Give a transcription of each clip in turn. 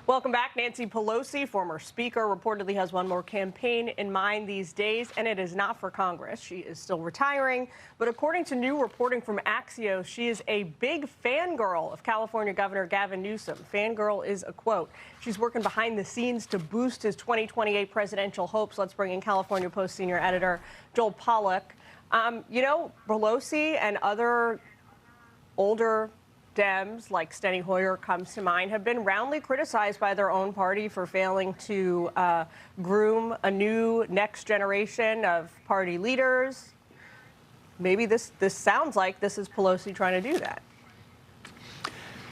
Welcome back. Nancy Pelosi, former speaker, reportedly has one more campaign in mind these days, and it is not for Congress. She is still retiring, but according to new reporting from Axios, she is a big fangirl of California Governor Gavin Newsom. Fangirl is a quote. She's working behind the scenes to boost his 2028 presidential hopes. Let's bring in California Post senior editor Joel Pollak. Pelosi and other older Dems, like Steny Hoyer comes to mind, have been roundly criticized by their own party for failing to groom a new next generation of party leaders. Maybe this sounds like this is Pelosi trying to do that.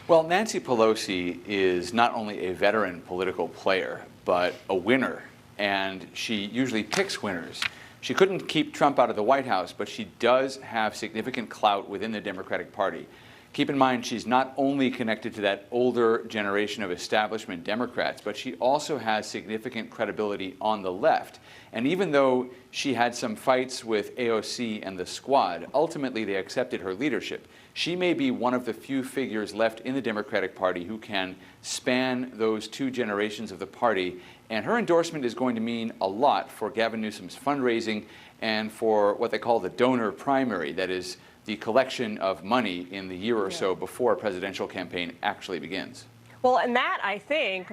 Well, Nancy Pelosi is not only a veteran political player, but a winner, and she usually picks winners. She couldn't keep Trump out of the White House, but she does have significant clout within the Democratic Party. Keep in mind, she's not only connected to that older generation of establishment Democrats, but she also has significant credibility on the left. And even though she had some fights with AOC and the Squad, ultimately they accepted her leadership. She may be one of the few figures left in the Democratic Party who can span those two generations of the party. And her endorsement is going to mean a lot for Gavin Newsom's fundraising and for what they call the donor primary, that is, the collection of money in the year or so before a presidential campaign actually begins. Well, and that, I think,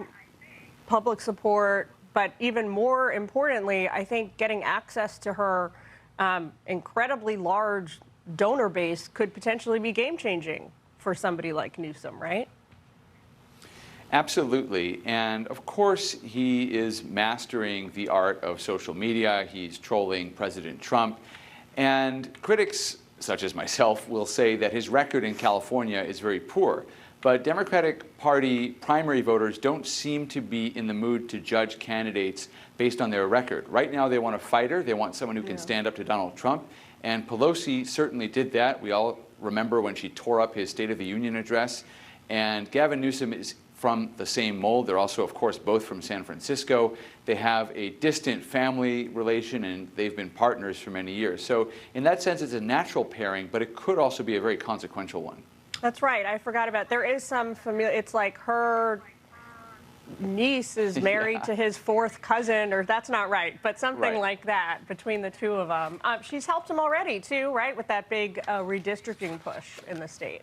public support, but even more importantly, I think getting access to her incredibly large donor base could potentially be game-changing for somebody like Newsom, right? Absolutely. And of course, he is mastering the art of social media. He's trolling President Trump. And critics such as myself, will say that his record in California is very poor. But Democratic Party primary voters don't seem to be in the mood to judge candidates based on their record. Right now, they want a fighter. They want someone who can stand up to Donald Trump. And Pelosi certainly did that. We all remember when she tore up his State of the Union address. And Gavin Newsom is from the same mold. They're also, of course, both from San Francisco. They have a distant family relation, and they've been partners for many years. So in that sense, it's a natural pairing, but it could also be a very consequential one. That's right. I forgot about, there is some familiar, it's like her niece is married to his fourth cousin, or that's not right, but something like that between the two of them. She's helped him already, too, right, with that big redistricting push in the state.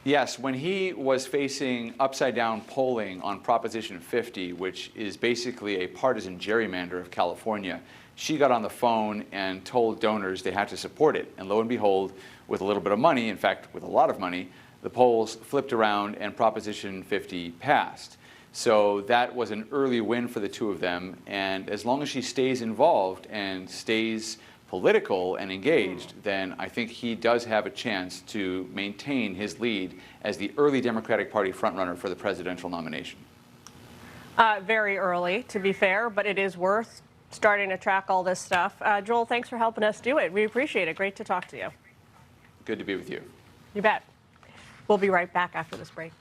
Yes, when he was facing upside-down polling on Proposition 50, which is basically a partisan gerrymander of California, she got on the phone and told donors they had to support it. And lo and behold, with a little bit of money, in fact, with a lot of money, the polls flipped around and Proposition 50 passed. So that was an early win for the two of them. And as long as she stays involved and stays political and engaged, then I think he does have a chance to maintain his lead as the early Democratic Party frontrunner for the presidential nomination. Very early, to be fair, but it is worth starting to track all this stuff. Joel, thanks for helping us do it. We appreciate it. Great to talk to you. Good to be with you. You bet. We'll be right back after this break.